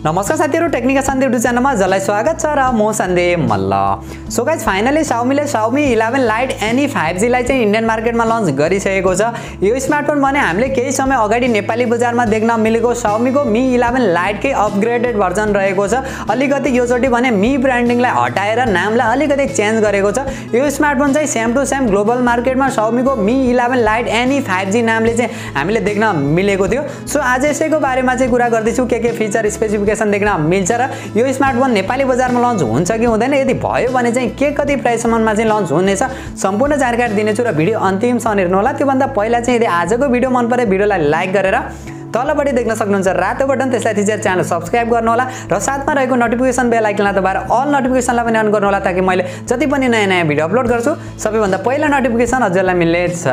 नमस्कार साथीहरु, टेक्निकल सन्दीप च्यानलमा जसलाई स्वागत छ र म Sandeep Malla. So guys, finally Xiaomi 11 Lite NE 5G लाई चाहिँ इन्डियन मार्केटमा लन्च गरिसकेको छ। यो स्मार्टफोन भने हामीले केही समय अगाडि नेपाली बजारमा देख्न मिलेको Xiaomi को Mi 11 Lite कै अपग्रेडेड भर्जन रहेको छ। अलिकति योचोटी भने Mi ब्रान्डिङलाई हटाएर नामलाई अलिकति चेन्ज गरेको छ। यो स्मार्टफोन चाहिँ सेम टु सेम ग्लोबल मार्केटमा Xiaomi को Mi 11 Lite NE 5G नामले चाहिँ हामीले देख्न मिलेको थियो। सो आज यसैको बारेमा चाहिँ कुरा गर्दै छु, के फिचर स्पेसिफिकेसन देख्न मिल्छ र यो स्मार्टफोन नेपाली बजारमा लन्च हुन्छ कि हुँदैन, यदि भयो भने चाहिँ के कति प्राइससम्ममा चाहिँ लन्च हुनेछ, सम्पूर्ण जानकारी दिनेछु र भिडियो अन्तिमसम्म हेर्नु होला। त्योभन्दा पहिला चाहिँ यदि आजको भिडियो मन परे भिडियोलाई लाइक गरेर तलपट्टि देख्न सक्नुहुन्छ रातो बटन, त्यसलाई थिचेर च्यानल सब्स्क्राइब गर्नु होला र साथमा रहेको नोटिफिकेसन बेल आइकनलाई दबाएर अल नोटिफिकेसनलाई पनि अन गर्नु होला, ताकि मैले जति पनि नयाँ भिडियो अपलोड गर्छु सबैभन्दा पहिला नोटिफिकेसन हजुरलाई मिल्नेछ।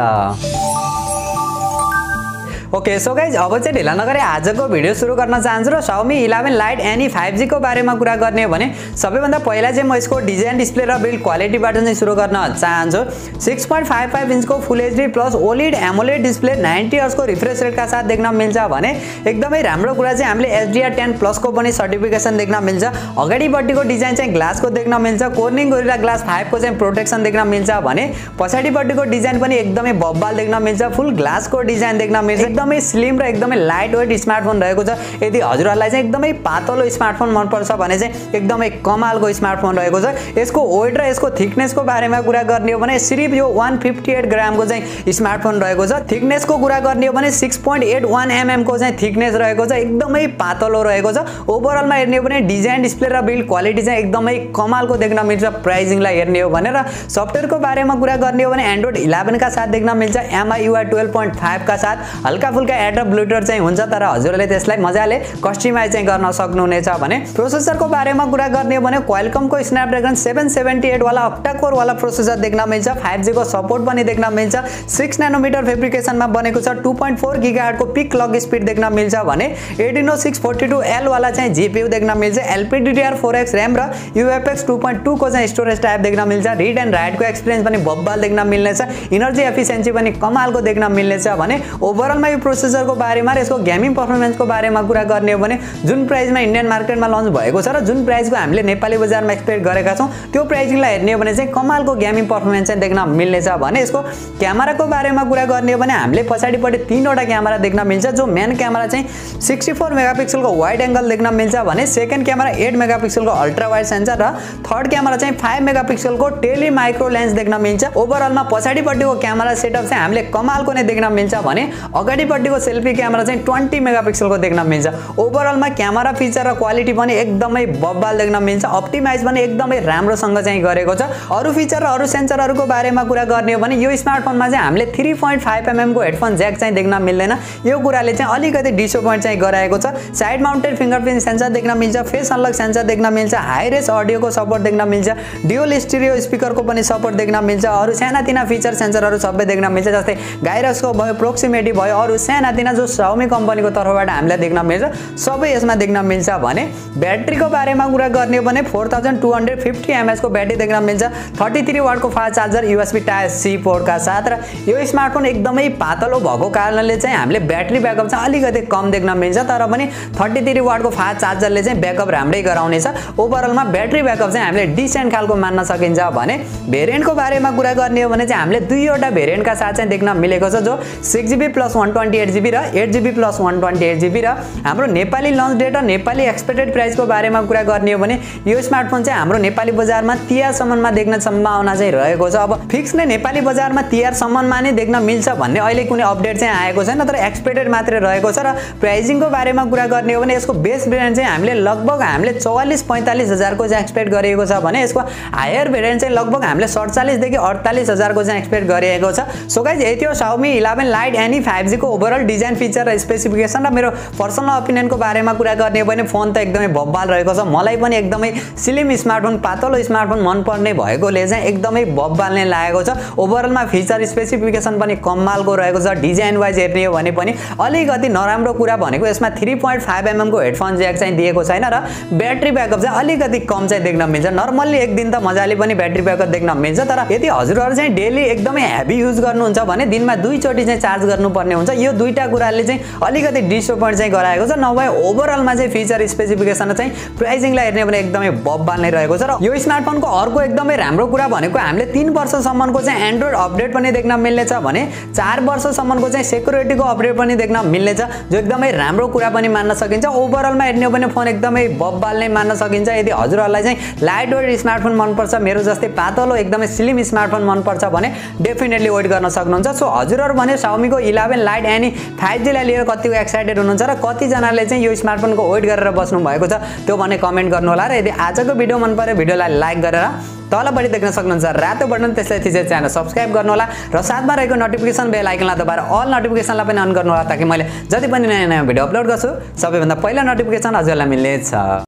ओके, सो गाइज, अब चाहिँ ढिला नगरी आजको भिडियो सुरु गर्न चाहन्छु र Xiaomi 11 Lite NE 5G को बारेमा कुरा गर्ने हो भने सबैभन्दा पहिला चाहिँ म यसको डिजाइन, डिस्प्ले र बिल्ड क्वालिटीबाट चाहिँ सुरु गर्न चाहन्छु। 6.55 इन्चको full HD plus OLED AMOLED display 90 hertz को रिफ्रेश रेटका साथ देख्न मिल्छ भने एकदमै राम्रो कुरा चाहिँ हामीले HDR10 प्लस को पनि सर्टिफिकेसन देख्न मिल्छ। अगाडिपट्टिको डिजाइन चाहिँ ग्लासको देख्न मिल्छ, कोर्निङ गोरिल्ला ग्लास 5 को चाहिँ प्रोटेक्सन देख्न मिल्छ भने पछाडिपट्टिको डिजाइन पनि एकदमै बब्बाल देख्न मिल्छ, फुल ग्लासको डिजाइन देख्न मिल्छ। एकदमै स्लिम र एकदमै लाइट वेट स्मार्टफोन रहेको छ। यदि हजुरहरुलाई चाहिँ एकदमै पातलो स्मार्टफोन मन पर्छ भने चाहिँ एकदमै कमालको स्मार्टफोन रहेको छ। यसको वेट र यसको थिकनेसको बारेमा कुरा गर्ने हो भने सिर्फ यो 158 ग्रामको चाहिँ स्मार्टफोन रहेको छ। थिकनेसको कुरा गर्ने हो भने 6.81 mm को चाहिँ थिकनेस रहेको छ, एकदमै पातलो रहेको छ। ओभरअलमा हेर्ने हो भने डिजाइन, डिस्प्ले र बिल्ड क्वालिटी चाहिँ एकदमै कमालको देख्न मिल्छ। प्राइसिङलाई हेर्ने हो भने र सफ्टवेयरको बारेमा कुरा गर्ने हो भने एन्ड्रोइड 11 का साथ देख्न मिल्छ, MIUI 12.5 का साथ हल्का फुल्का एड र ब्लुटुथ चाहिँ हुन्छ, तर हजुरले त्यसलाई मजाले कस्टमाइज चाहिँ गर्न सक्नुहुनेछ भने प्रोसेसरको बारेमा कुरा गर्ने हो भने क्वालकमको स्न्यापड्रैगन 778 वाला अक्टा कोर वाला प्रोसेसर देख्न मिल्छ। 5G को सपोर्ट पनि देख्न मिल्छ। 6 नैनोमिटर फेब्रिकेसनमा बनेको छ। 2.4 गीगाहर्ट्ज को पिक क्लक स्पिड देख्न मिल्छ भने Adreno 642L वाला चाहिँ GPU देख्न मिल्छ। LPDDR4X RAM र UFS 2.2 को चाहिँ स्टोरेज टाइप देख्न मिल्छ। रिड एन्ड राइट को एक्सपिरियन्स पनि बब्बाल देख्न मिल्नेछ। इनर्जी एफिसिएन्सी पनि कमालको देख्न मिल्नेछ भने ओभरअलमा यो प्रोसेसर को बारेमा र यसको गेमिङ परफर्मेन्स को बारेमा कुरा गर्ने हो भने जुन प्राइसमा इन्डियन मार्केटमा लन्च भएको छ र जुन प्राइसको हामीले नेपाली बजारमा एक्सपेक्ट गरेका छौं, त्यो प्राइसिङलाई हेर्ने हो भने चाहिँ कमालको गेमिङ परफर्मेन्स चाहिँ देख्न मिल्नेछ भने यसको क्यामेराको बारेमा कुरा गर्ने हो भने हामीले पछाडिपट्टि 3 वटा क्यामेरा देख्न मिल्छ। जो मेन क्यामेरा चाहिँ 64 मेगापिक्सल को वाइड एंगल देख्न मिल्छ भने सेकेन्ड क्यामेरा 8 मेगापिक्सल को अल्ट्रा वाइड सेन्सर र थर्ड क्यामेरा चाहिँ 5 मेगापिक्सल को टेली माइक्रो लेन्स देख्न मिल्छ। ओभरअलमा पछाडिपट्टिको क्यामेरा सेटअप चाहिँ हामीले कमालको नै देख्न मिल्छ भने अगाडिपट्टिको सेल्फी क्यामेरा चाहिँ 20 मेगापिक्सल को देख्न मिल्छ। ओभरअलमा क्यामेरा फिचर र क्वालिटी पनि एकदमै बब्बाल देख्न मिल्छ। अप्टिमाइज पनि एकदमै राम्रोसँग चाहिँ गरेको छ। अरु फिचर र अरु सेन्सरहरुको बारेमा कुरा गर्ने हो भने यो स्मार्टफोनमा चाहिँ हामीले 3.5 mm को हेडफोन ज्याक चाहिँ देख्न मिल्दैन। यो कुराले चाहिँ अलिकति डिसअपोइन्ट चाहिँ गराएको छ। साइड माउन्टेड फिंगरप्रिन्ट सेन्सर देख्न मिल्छ, फेस अनलक सेन्सर देख्न मिल्छ, हाई रेस अडियोको सपोर्ट देख्न मिल्छ, ड्युअल स्टिरियो स्पिकरको पनि सपोर्ट देख्न मिल्छ। अरु सानातिना फिचर सेन्सरहरु सबै देख्न मिल्छ, जस्तै गाइरसको भयो, प्रोक्सिमिटी भयो, अरु सानातिना जो Xiaomi कम्पनीको तर्फबाट हामीलाई देख्न मिल्छ सबै यसमा देख्न मिल्छ भने ब्याट्रीको बारेमा कुरा गर्ने हो भने 4250 mAh को ब्याट्री देख्न मिल्छ। 33 वाट को fast charger USB type C port का साथ र यो स्मार्टफोन एकदमै पातलो भएको कारणले चाहिँ हामीले ब्याट्री ब्याकअप चाहिँ अलिकति कम देख्न मिल्छ, तर पनि 33 वाट को फास्ट चार्जरले चाहिँ ब्याकअप राम्रै गराउनेछ। ओभरअलमा ब्याट्री ब्याकअप चाहिँ हामीले डिसेन्ट खालको मान्न सकिन्छ भने भेरिएन्टको बारेमा कुरा गर्ने हो भने चाहिँ हामीले दुईवटा भेरिएन्टका साथ चाहिँ देख्न मिलेको छ, जो 6GB + 128GB र 8GB + 128GB र हाम्रो नेपाली लन्च डेट र नेपाली एक्सपेक्टेड प्राइसको बारेमा कुरा गर्ने हो भने यो स्मार्टफोन चाहिँ हाम्रो नेपाली बजारमा तिहार सम्ममा देख्न सम्भावना चाहिँ रहेको छ। अब फिक्स नै नेपाली बजारमा तिहार सम्ममा नै देख्न मिल्छ भन्ने अहिले कुनै अपडेट चाहिँ आएको छैन, तर एक्सपेक्टेड मात्रै रहेको छ। र प्राइसिङको बारेमा कुरा गर्ने हो भने यसको बेस भेरिएन्ट चाहिँ हामीले लगभग 44-45 हजार को चाहिँ एक्सपेक्ट गरिएको छ भने यसको हायर भेरिएन्ट चाहिँ लगभग हामीले 47 देखि 48 हजार को चाहिँ एक्सपेक्ट गरिएको छ। सो गाइस, यति हो Xiaomi 11 Lite NE 5G को ओभरअल डिजाइन, फिचर र स्पेसिफिकेसन र मेरो पर्सनल ओपिनियन को बारेमा कुरा गर्ने हो भने फोन त एकदमै बब्बाल रहेको छ। मलाई पनि एकदमै स्लिम स्मार्टफोन, पातलो स्मार्टफोन मन पर्ने भएकोले चाहिँ एकदमै बब्बाल नै लागेको छ। ओभरअलमा फिचर स्पेसिफिकेसन पनि कमालको रहेको छ। डिजाइन वाइज हेर्ने हो भने पनि अलिकति नराम्रो कुरा भनेको यसमा 3.5 mm को हेडफोन ज्याक चाहिँ दिएको छैन र ब्याट्री ब्याकअप चाहिँ अलिकति कम चाहिँ देख्न मिल्छ। नर्मल्ली एक दिन त मजाले पनि ब्याट्री ब्याकअप देख्न मिल्छ, तर यदि हजुरहरु चाहिँ डेली एकदमै हेभी युज गर्नुहुन्छ भने दिनमा 2 चोटी चाहिँ चार्ज गर्नुपर्ने हुन्छ। यो दुईटा कुराले चाहिँ अलिकति डिसअपोइन्ट चाहिँ गराएको छ। नभए ओभरअलमा चाहिँ फिचर स्पेसिफिकेसन चाहिँ प्राइसिङलाई हेर्ने भने एकदमै बब्बाल नै रहेको छ। र यो स्मार्टफोनको अर्को एकदमै राम्रो कुरा भनेको हामीले 3 वर्षसम्मको चाहिँ एन्ड्रोइड अपडेट पनि देख्न मिल्नेछ भने 4 वर्षसम्मको चाहिँ सेक्युरिटीको अपडेट पनि देख्न मिल्नेछ, जो एकदमै राम्रो कुरा पनि मान्न सकिन्छ। ओभरअलमा हेर्ने हो भने फोन एकदमै बब्बाल नै मान्न सकिन्छ। यदि हजुरहरूलाई चाहिँ लाइट वेट स्मार्टफोन मनपर्छ, मेरो जस्तै पातलो एकदमै स्लिम स्मार्टफोन मनपर्छ भने डेफिनेटली वेट गर्न सक्नुहुन्छ। सो हजुरहरू भने Xiaomi को 11 लाइट एनी 5G लाई लिएर कतिको एक्साइटेड हुनुहुन्छ र कतिजनाले चाहिँ यो स्मार्टफोनको वेट गरेर बस्नु भएको छ त्यो भने कमेन्ट गर्नु होला। र यदि आजको भिडियो मन पर्यो भिडियोलाई लाइक गरेर तलपट्टि देख्न सक्नुहुन्छ रातो बटन, त्यसलाई थिचेर च्यानल सब्स्क्राइब गर्नु होला र साथमा रहेको नोटिफिकेसन बेल आइकनलाई दबाएर अल नोटिफिकेसनलाई पनि अन गर्नु होला ताकि मैले जति पनि नयाँ भिडियो अपलोड गर्छु सबैभन्दा पहिला नोटिफिकेसन हजुरलाई मिल्नेछ।